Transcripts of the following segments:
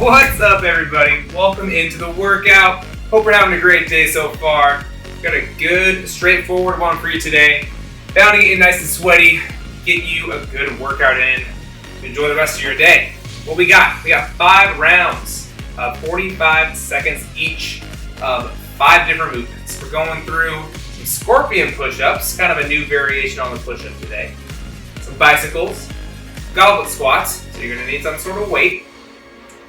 What's up, everybody? Welcome into the workout. Hope you're having a great day so far. Got a good, straightforward one for you today. Bound to get you nice and sweaty, get you a good workout in. Enjoy the rest of your day. What we got? We got 5 rounds of 45 seconds each of 5 different movements. We're going through some scorpion push-ups, kind of a new variation on the push-up today. Some bicycles, goblet squats, so you're going to need some sort of weight,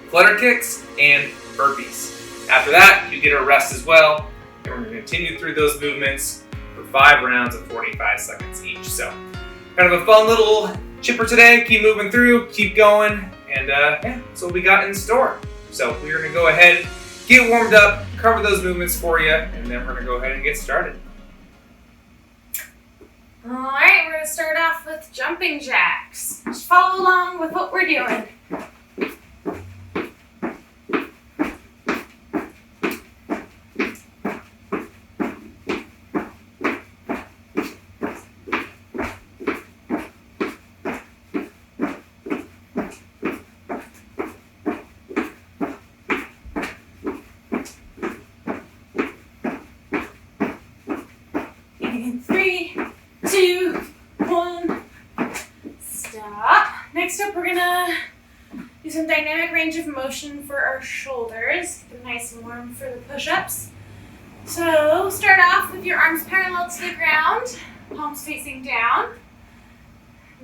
flutter kicks, and burpees. After that, you get a rest as well, and we're going to continue through those movements for 5 rounds of 45 seconds each. So, kind of a fun little chipper today. Keep moving through, keep going, and that's what we got in store. So, we're going to go ahead, get warmed up, cover those movements for you, and then we're going to go ahead and get started. Alright, we're going to start off with jumping jacks. Just follow along with what we're doing. In 3, 2, 1, stop. Next up, we're gonna do some dynamic range of motion for our shoulders. Get them nice and warm for the push-ups. So, start off with your arms parallel to the ground, palms facing down.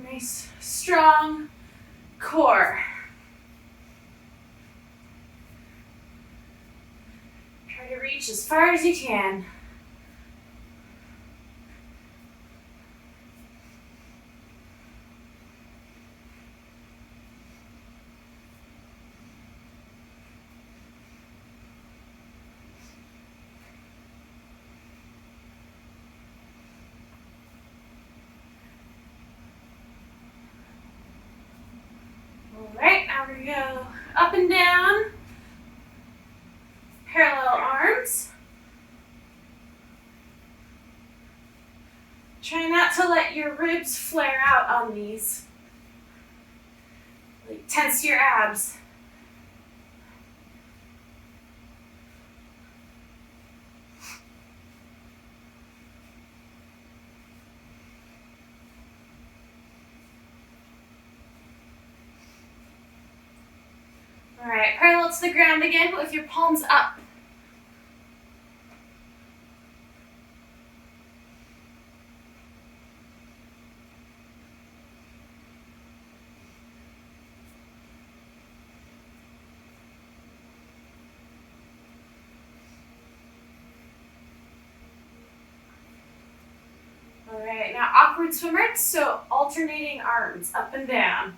Nice, strong core. Try to reach as far as you can. Alright, now we're going to go up and down, parallel arms. Try not to let your ribs flare out on these. Like, tense your abs. Alright, parallel to the ground again, but with your palms up. Alright, now awkward swimmers, so alternating arms up and down.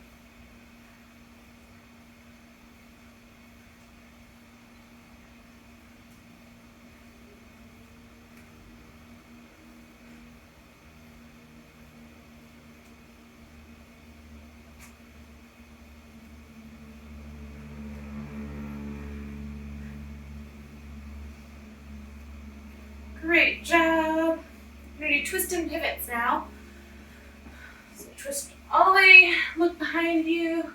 Great job. We're going to do twist and pivots now. So twist all the way, look behind you.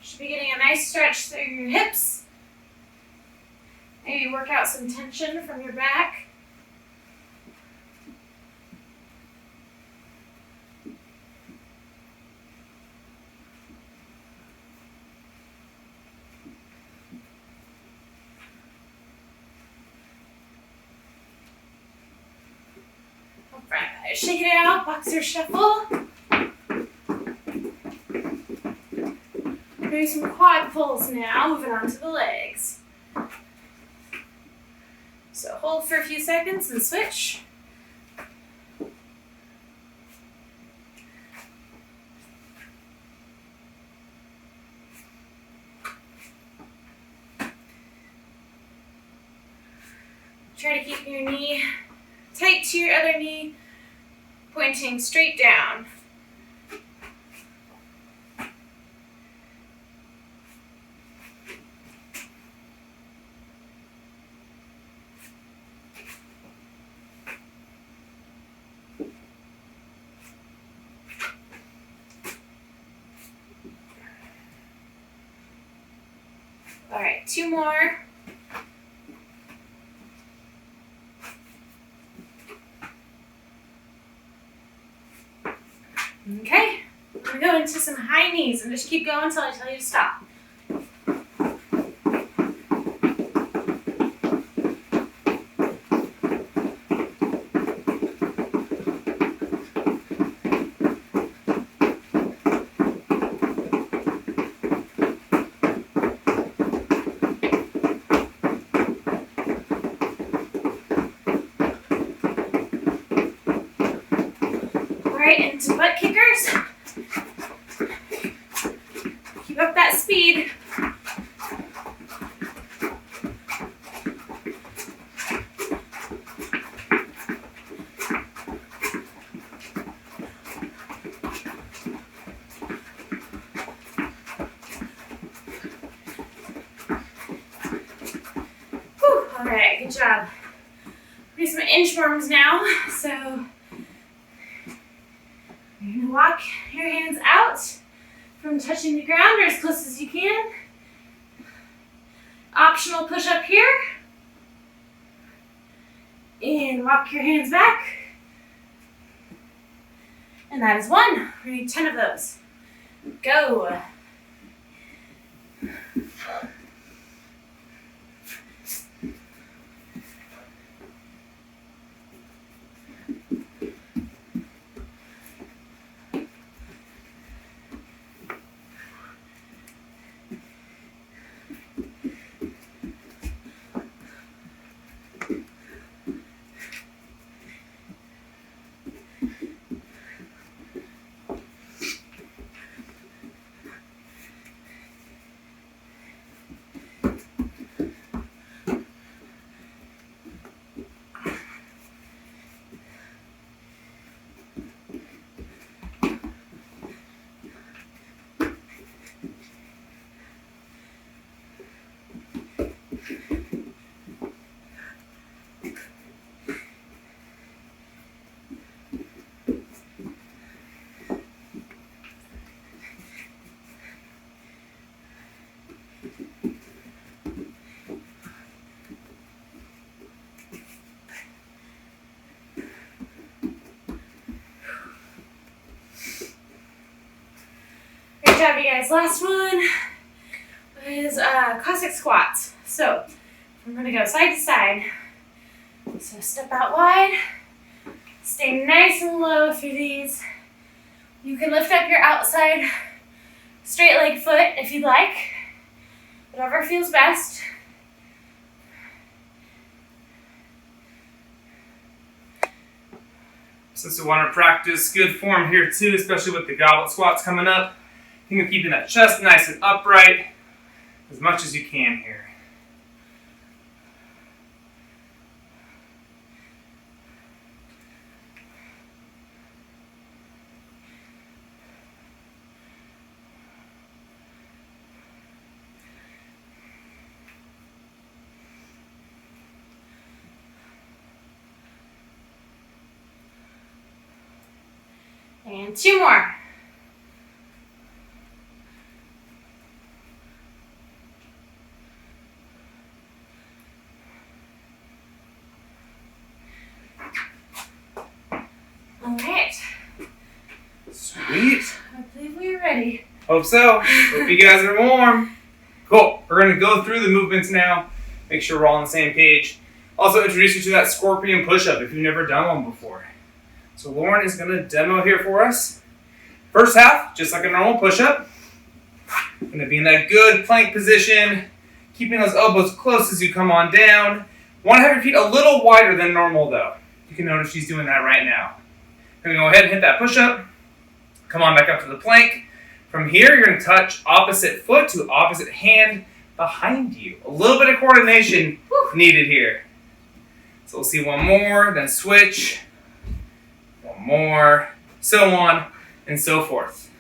Should be getting a nice stretch through your hips. Maybe work out some tension from your back. Shake it out, boxer shuffle. Do some quad pulls now, moving on to the legs. So hold for a few seconds and switch. Try to keep your knee tight to your other knee, pointing straight down. right, 2 more. Okay, we're gonna go into some high knees and just keep going until I tell you to stop. Right into butt kickers. Keep up that speed. Whew, all right, good job. We do some inchworms now, so you're going to walk your hands out from touching the ground or as close as you can. Optional push up here. And walk your hands back. And that is 1. We're going to need 10 of those. Go. Good job, you guys. Last one is Cossack squats. So I'm going to go side to side. So step out wide. Stay nice and low through these. You can lift up your outside straight leg foot if you'd like. Whatever feels best. Since we want to practice good form here too, especially with the goblet squats coming up, think of keeping that chest nice and upright as much as you can here. And 2 more. All right. Sweet. I believe we're ready. Hope so. Hope you guys are warm. Cool. We're going to go through the movements now. Make sure we're all on the same page. Also introduce you to that scorpion push-up if you've never done one before. So Lauren is going to demo here for us. First half, just like a normal push-up. Going to be in that good plank position, keeping those elbows close as you come on down. Want to have your feet a little wider than normal though. You can notice she's doing that right now. Going to go ahead and hit that push-up. Come on back up to the plank. From here, you're going to touch opposite foot to opposite hand behind you. A little bit of coordination needed here. So we'll see one more, then switch. One more, so on and so forth.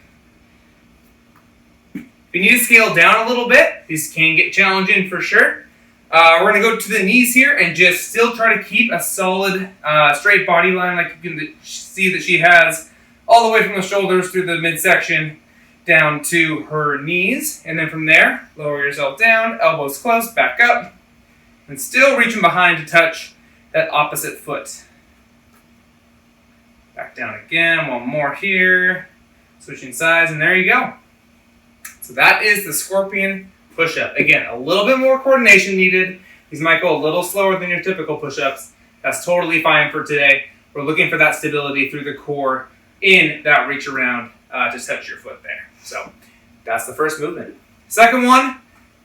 If you need to scale down a little bit, these can get challenging for sure. We're going to go to the knees here and just still try to keep a solid straight body line like you can see that she has all the way from the shoulders through the midsection. down to her knees. And then from there, lower yourself down, elbows close, back up. And still reaching behind to touch that opposite foot. Back down again, one more here. Switching sides, and there you go. So that is the scorpion push-up. Again, a little bit more coordination needed. These might go a little slower than your typical push-ups. That's totally fine for today. We're looking for that stability through the core in that reach around to touch your foot there. So that's the first movement. Second one,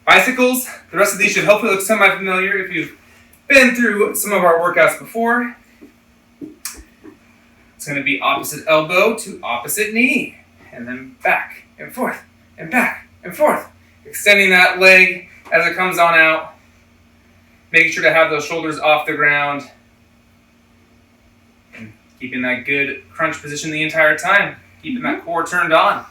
bicycles. The rest of these should hopefully look semi-familiar if you've been through some of our workouts before. It's going to be opposite elbow to opposite knee. And then back and forth and back and forth. Extending that leg as it comes on out. Making sure to have those shoulders off the ground. And keeping that good crunch position the entire time. Keeping that core turned on.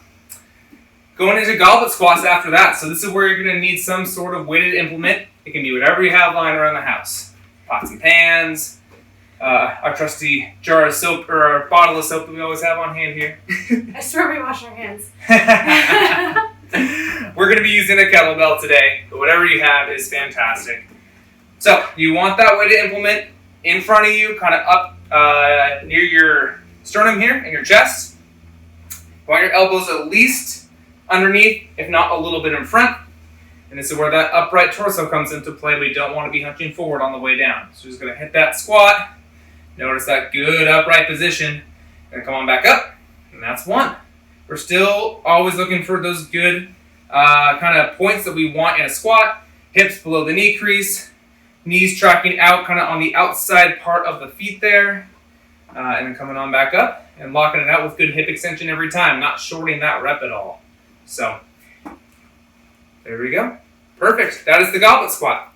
Going into goblet squats after that. So this is where you're going to need some sort of weighted implement. It can be whatever you have lying around the house. Pots and pans. Our trusty jar of soap or our bottle of soap that we always have on hand here. I swear we wash our hands. We're going to be using a kettlebell today, but whatever you have is fantastic. So you want that weighted implement in front of you, kind of up near your sternum here and your chest. You want your elbows at least underneath, if not a little bit in front. And this is where that upright torso comes into play. We don't want to be hunching forward on the way down. So we're just going to hit that squat. Notice that good upright position. And come on back up. And that's one. We're still always looking for those good kind of points that we want in a squat. Hips below the knee crease. Knees tracking out kind of on the outside part of the feet there. And then coming on back up. And locking it out with good hip extension every time. Not shorting that rep at all. So there we go. Perfect. That is the goblet squat.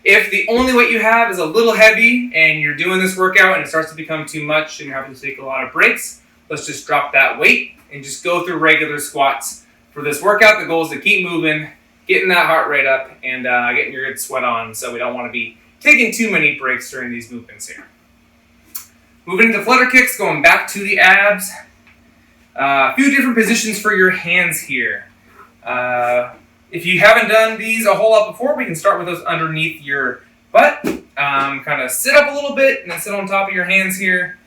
If the only weight you have is a little heavy and you're doing this workout and it starts to become too much and you're having to take a lot of breaks, let's just drop that weight and just go through regular squats. For this workout, the goal is to keep moving, getting that heart rate up, and getting your good sweat on, so we don't want to be taking too many breaks during these movements here. Moving into flutter kicks, going back to the abs. A few different positions for your hands here. If you haven't done these a whole lot before, we can start with those underneath your butt. Kind of sit up a little bit and then sit on top of your hands here.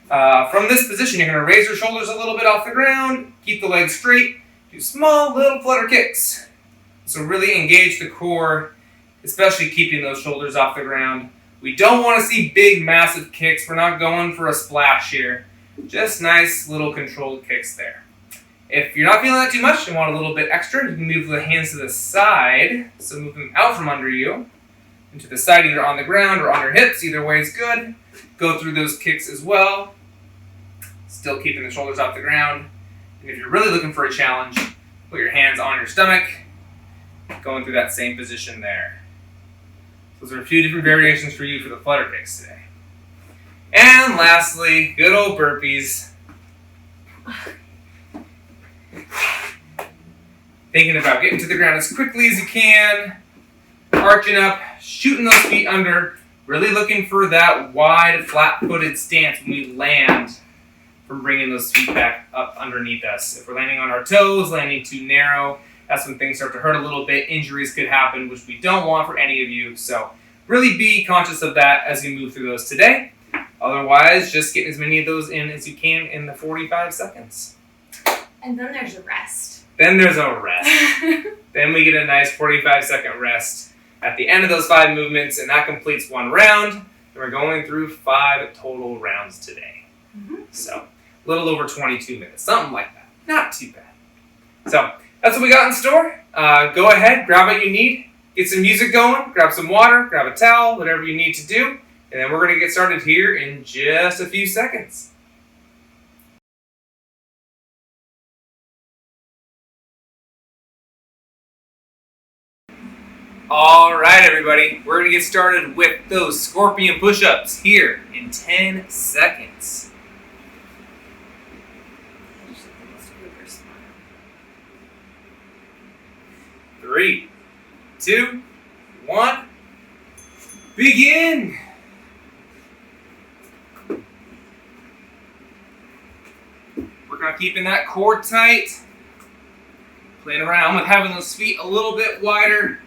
From this position, you're going to raise your shoulders a little bit off the ground, keep the legs straight, do small little flutter kicks. So really engage the core, especially keeping those shoulders off the ground. We don't want to see big, massive kicks. We're not going for a splash here. Just nice little controlled kicks there. If you're not feeling that too much and want a little bit extra, you can move the hands to the side. So move them out from under you and to the side, either on the ground or on your hips. Either way is good. Go through those kicks as well. Still keeping the shoulders off the ground. And if you're really looking for a challenge, put your hands on your stomach. Going through that same position there. Those are a few different variations for you for the flutter kicks today. And lastly, good old burpees. Thinking about getting to the ground as quickly as you can, arching up, shooting those feet under, really looking for that wide, flat-footed stance when we land from bringing those feet back up underneath us. If we're landing on our toes, landing too narrow, that's when things start to hurt a little bit. Injuries could happen, which we don't want for any of you. So really be conscious of that as we move through those today. Otherwise, just get as many of those in as you can in the 45 seconds. And then there's a rest. Then there's a rest. Then we get a nice 45-second rest at the end of those 5 movements, and that completes 1 round. And we're going through 5 total rounds today. Mm-hmm. So a little over 22 minutes, something like that. Not too bad. So that's what we got in store. Go ahead, grab what you need, get some music going, grab some water, grab a towel, whatever you need to do, and then we're going to get started here in just a few seconds. All right, everybody, we're going to get started with those scorpion push-ups here in 10 seconds. 3, 2, 1, begin! Work on keeping that core tight. Playing around with having those feet a little bit wider.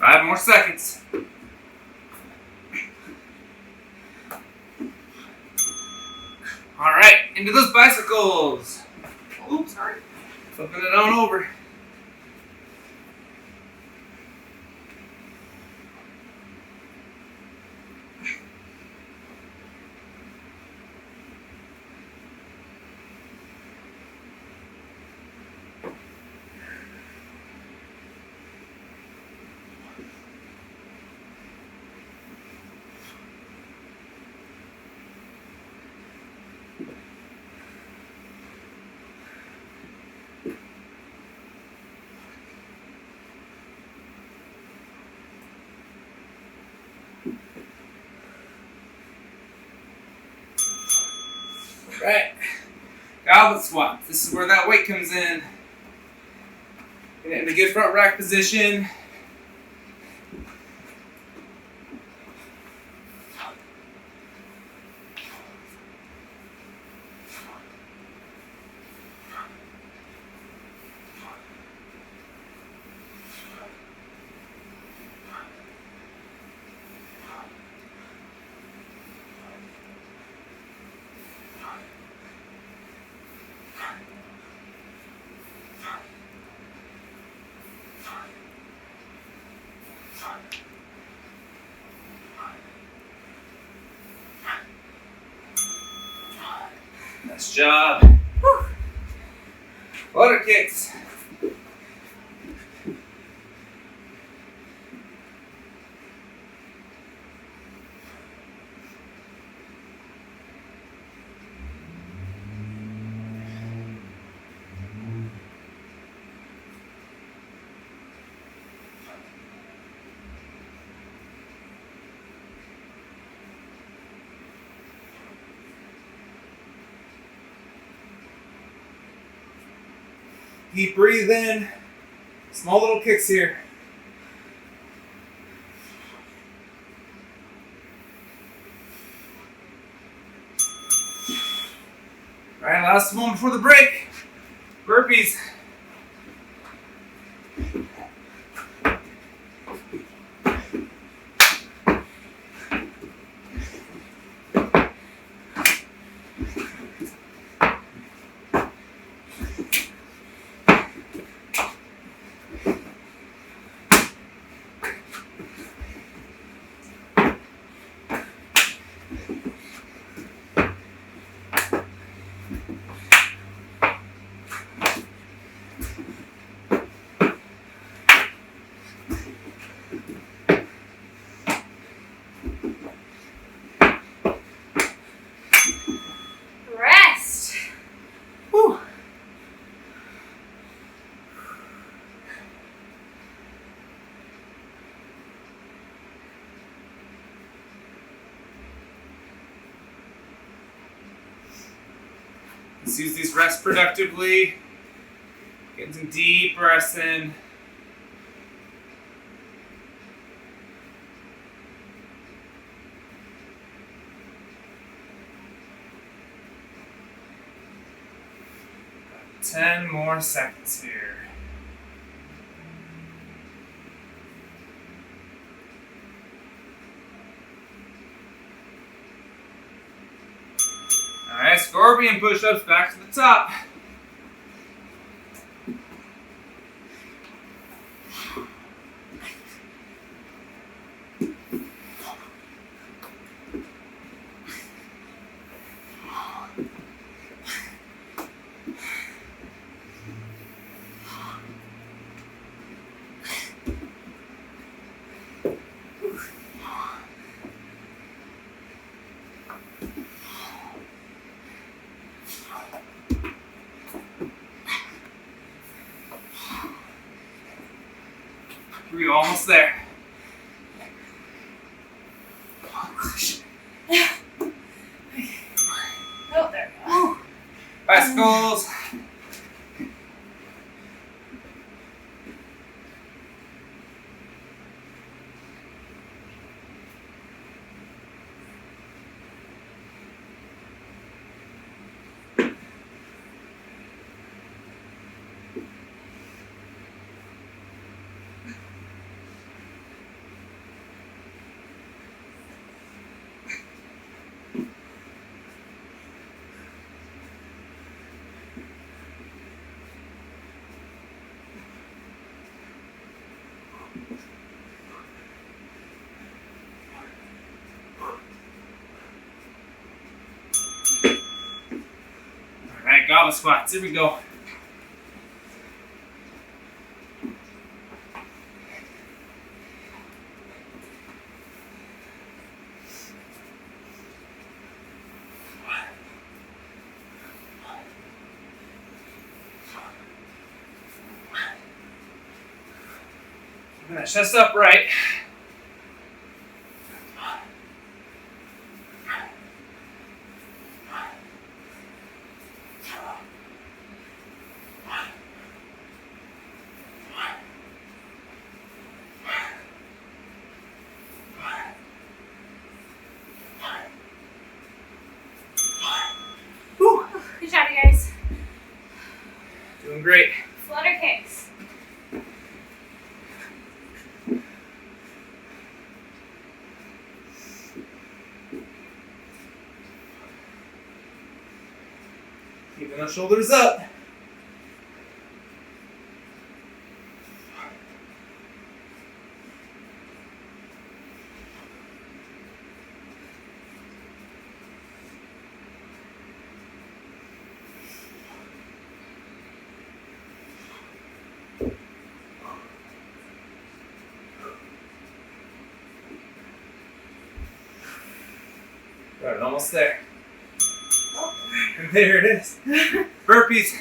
Five more seconds. All right, into those bicycles. Oops, sorry. Flipping it on over. Right. Goblet squats. This is where that weight comes in. Get in a good front rack position. Nice job. Whew. Flutter kicks. Deep breathe in. Small little kicks here. All right, last one before the break. Burpees. Rest. Whew. Let's use these rests productively. Getting some deep breaths in. About 10 more seconds here. All right, scorpion push-ups back to the top. We're almost there. goblet squats. Here we go. Keeping that chest upright. Good job, you guys. Doing great. Flutter kicks. Keeping those shoulders up. Right, almost there. And there it is. Burpees.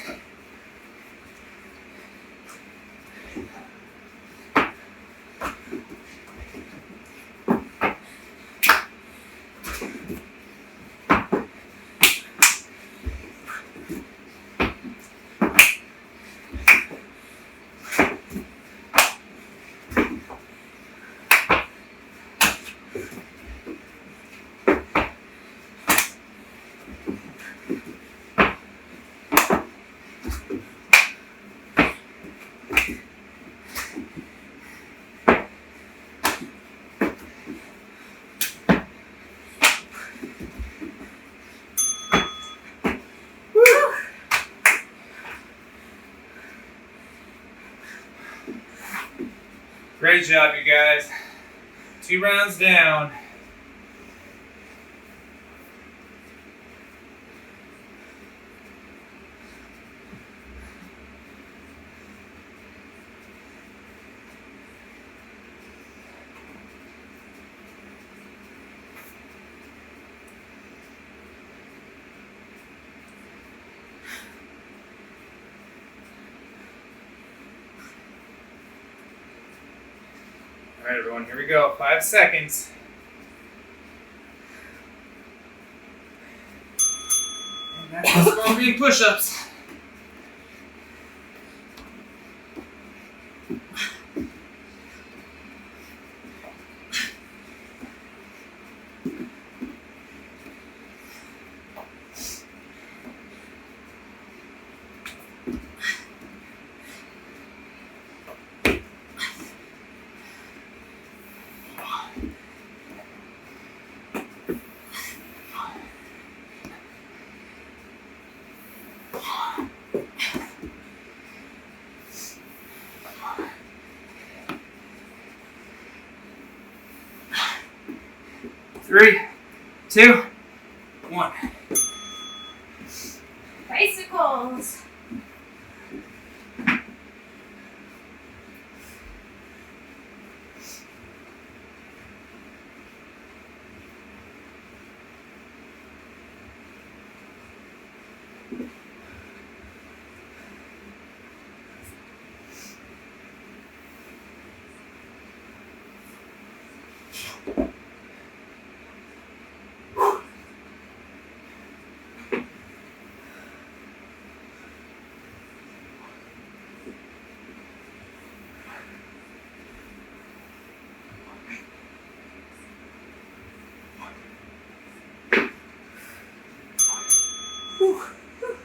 Great job, you guys. 2 rounds down. All right, everyone, here we go. 5 seconds. And that's just going to be push-ups. Three, two, one. Bicycles.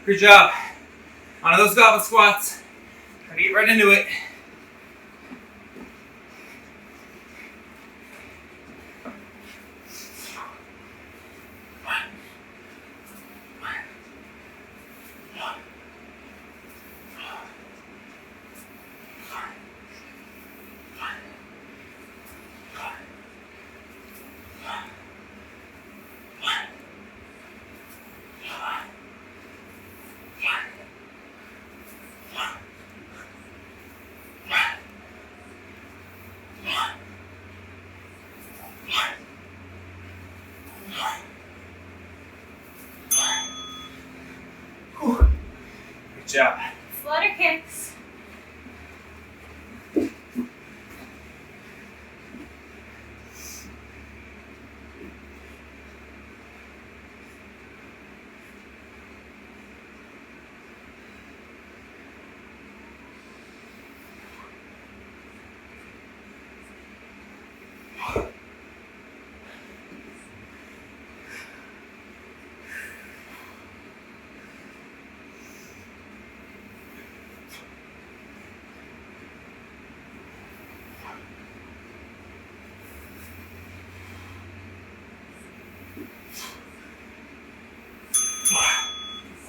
Good job. On those goblet squats. Try to get right into it. job. Flutter kicks.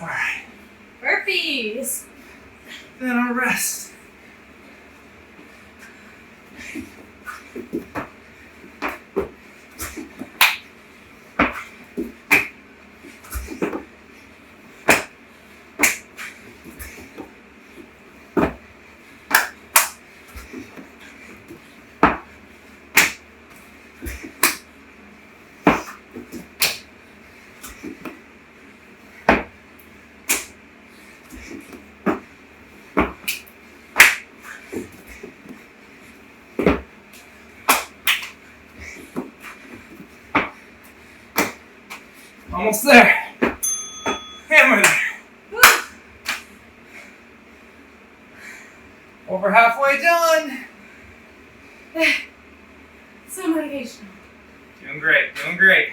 All right. Burpees. Then I'll rest. Almost there. And we're there. Woo. Over halfway done. So motivational. Doing great, doing great.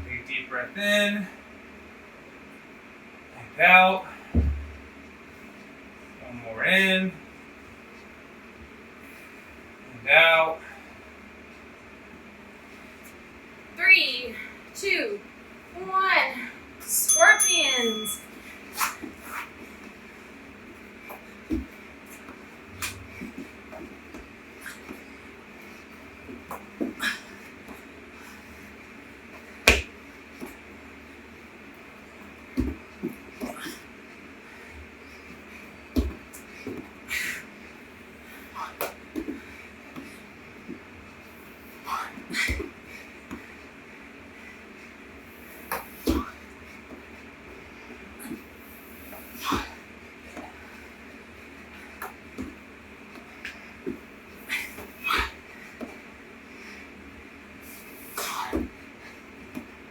Take a deep breath in. Back out. One more in. And out. 3, 2, 1. Scorpions.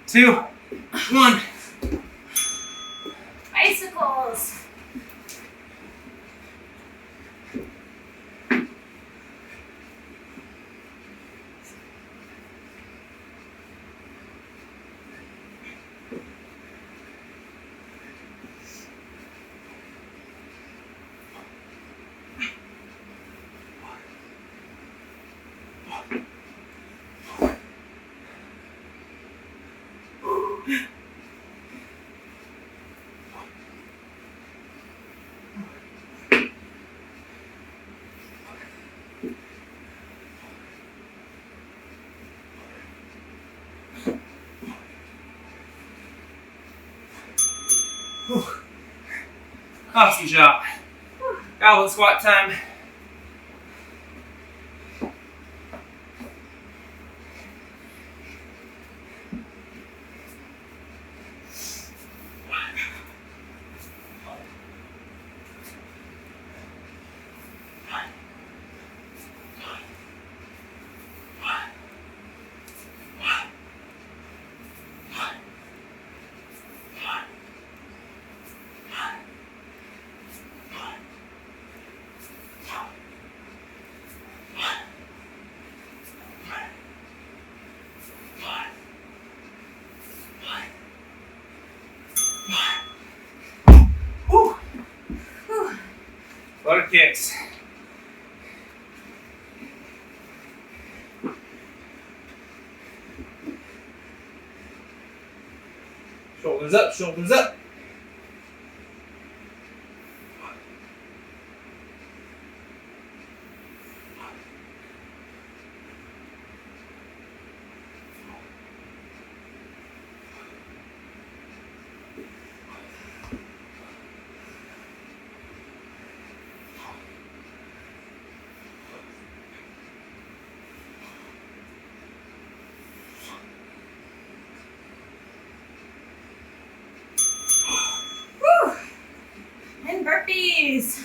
Two, one. Bicycles. Whew. Awesome job. Goblet squat time. Flutter kicks. Shoulders up, shoulders up. burpees.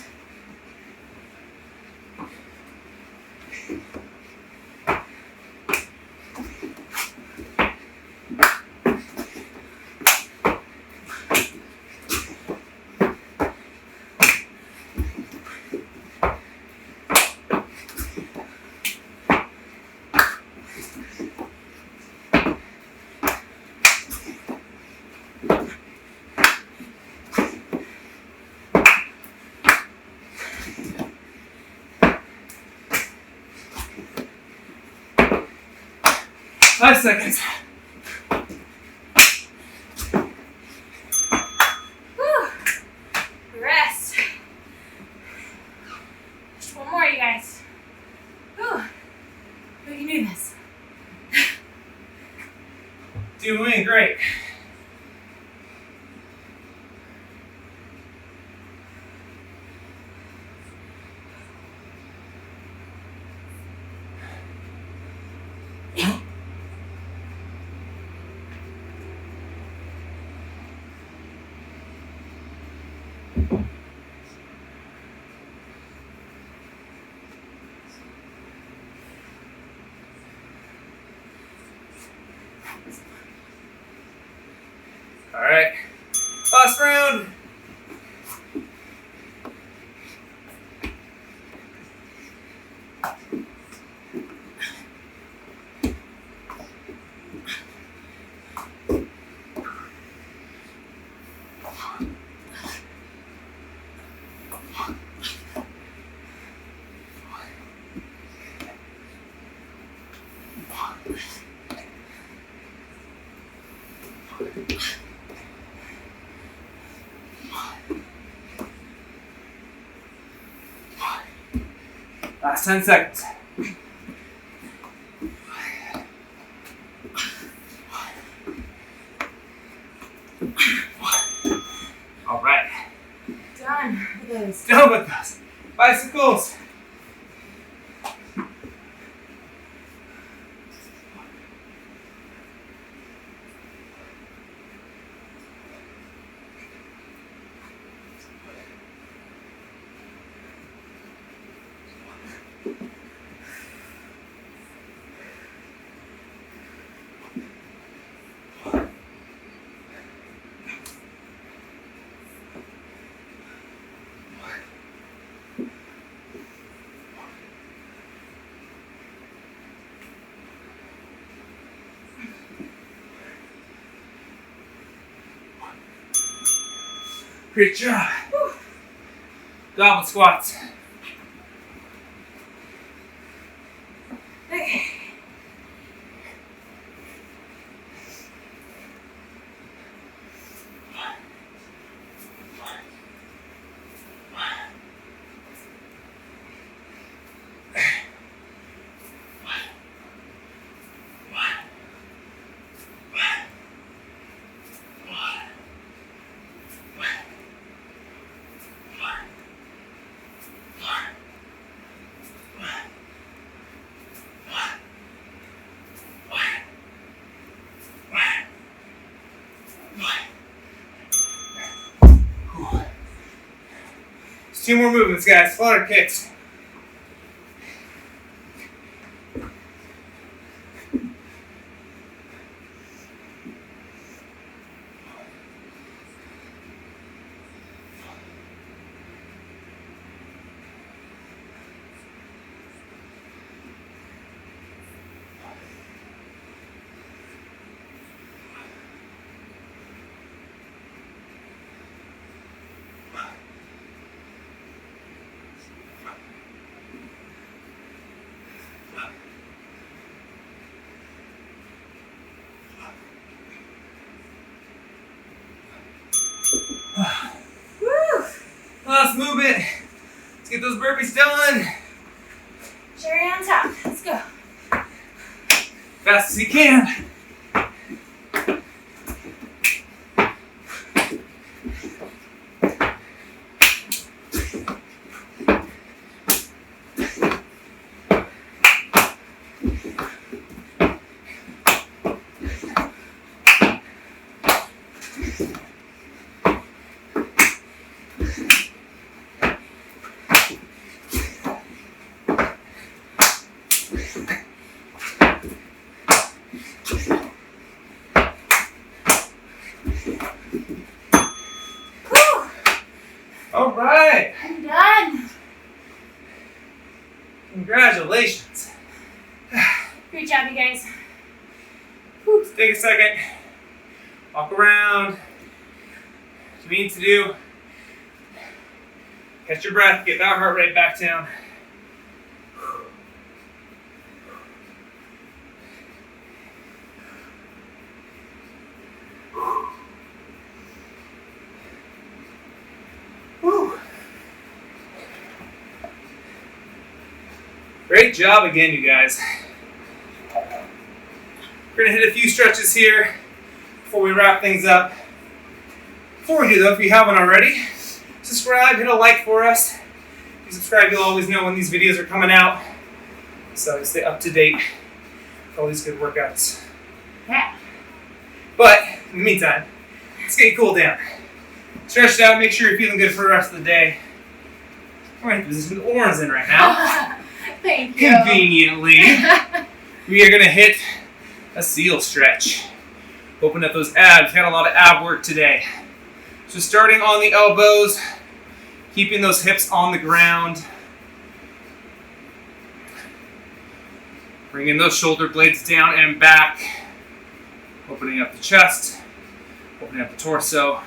Five seconds. Whew. Rest. Just one more, you guys. Whew. We can do this. Doing great. All right, last round. Last 10 seconds. All right. Done with those. Done with those. Bicycles. Great job. Whew. Goblet squats. Okay. Two more movements, guys. Flutter kicks. Woo! Last movement. Let's get those burpees done. Cherry on top. Let's go. Fast as you can. Congratulations. Great job, you guys. Whew, take a second. Walk around. What you need to do. Catch your breath. Get that heart rate back down. Whew. Great job again, you guys. We're gonna hit a few stretches here before we wrap things up. Before we do though, if you haven't already, subscribe, hit a like for us. If you subscribe, you'll always know when these videos are coming out. So you stay up to date with all these good workouts. Yeah. But in the meantime, let's get you cooled down. Stretch it out, make sure you're feeling good for the rest of the day. All right, there's some orange in right now. Thank you. Conveniently, we are gonna hit a seal stretch. Open up those abs. Had a lot of ab work today. So starting on the elbows, keeping those hips on the ground. Bringing those shoulder blades down and back. Opening up the chest, opening up the torso.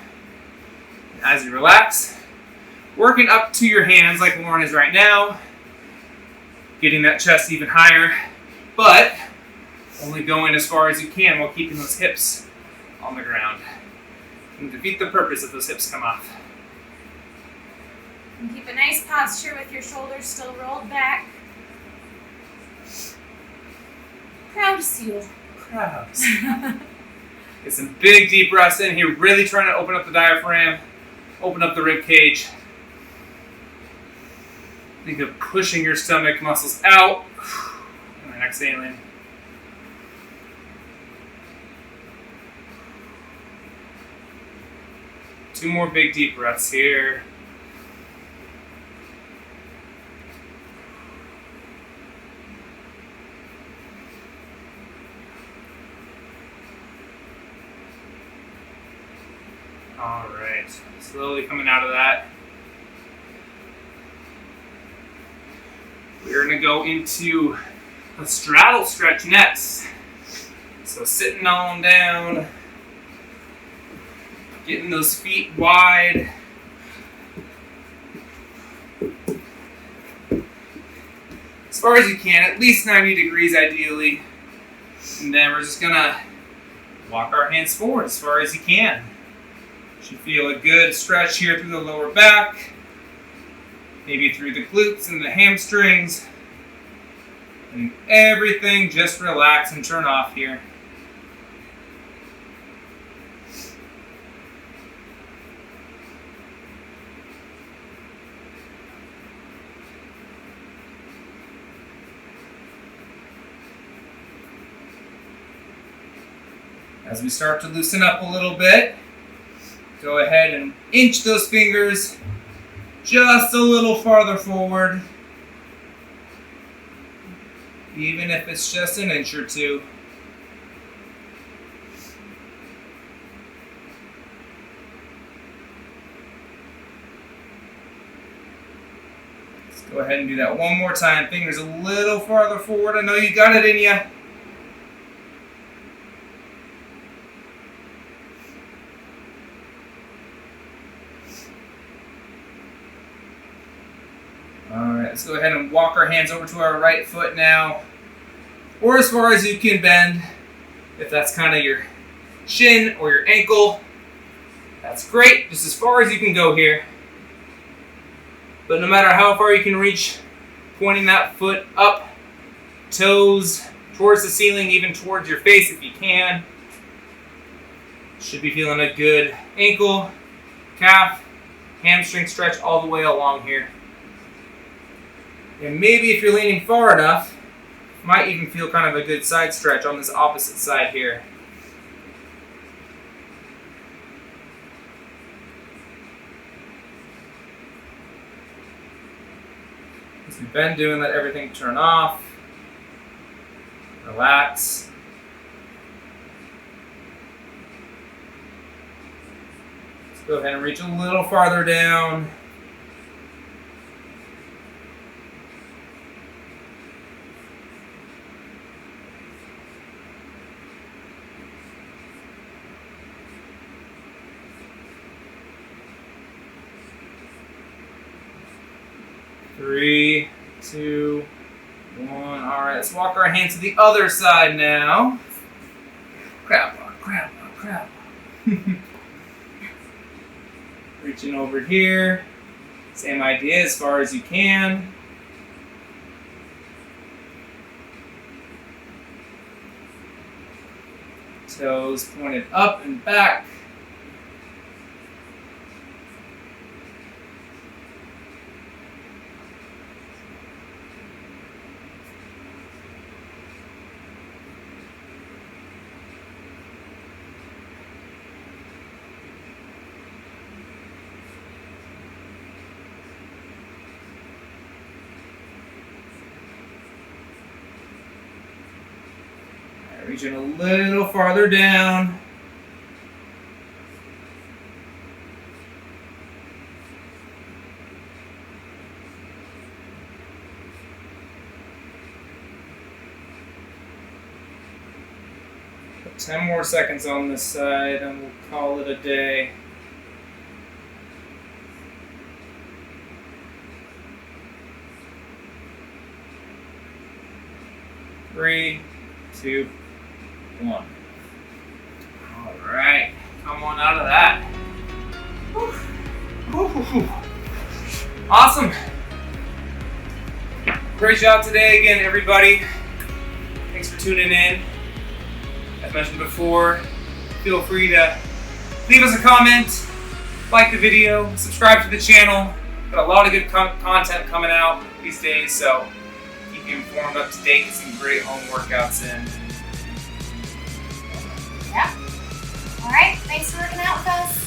As you relax, working up to your hands like Lauren is right now. Getting that chest even higher, but only going as far as you can while keeping those hips on the ground. And defeat the purpose if those hips come off. And keep a nice posture with your shoulders still rolled back. Proud seal. Proud. Get some big deep breaths in here, really trying to open up the diaphragm, open up the rib cage. Think of pushing your stomach muscles out and then exhaling. Two more big deep breaths here. All right, slowly coming out of that. We're gonna go into a straddle stretch next. So sitting on down, getting those feet wide. As far as you can, at least 90 degrees ideally. And then we're just gonna walk our hands forward as far as you can. Should feel a good stretch here through the lower back. Maybe through the glutes and the hamstrings. And everything just relax and turn off here. As we start to loosen up a little bit, go ahead and inch those fingers just a little farther forward, even if it's just an inch or two. Let's go ahead and do that one more time. Fingers a little farther forward. I know you got it in you. Let's go ahead and walk our hands over to our right foot now, or as far as you can bend. If that's kind of your shin or your ankle, that's great, just as far as you can go here. But no matter how far you can reach, pointing that foot up, toes towards the ceiling, even towards your face if you can. Should be feeling a good ankle, calf, hamstring stretch all the way along here. And maybe if you're leaning far enough, you might even feel kind of a good side stretch on this opposite side here. As we've been doing, let everything turn off. Relax. Let's go ahead and reach a little farther down. 3, 2, 1. All right, let's walk our hands to the other side now. Crab walk, crab walk, crab walk. Reaching over here. Same idea, as far as you can. Toes pointed up and back. Reaching a little farther down. Put 10 more seconds on this side and we'll call it a day. Three, 2, 1. All right, come on out of that. Whew. Awesome. Great job today again, everybody. Thanks for tuning in. As mentioned before, feel free to leave us a comment, like the video, subscribe to the channel. Got a lot of good content coming out these days, so keep you informed, up to date, get some great home workouts in. Yeah. All right. Thanks for working out with us.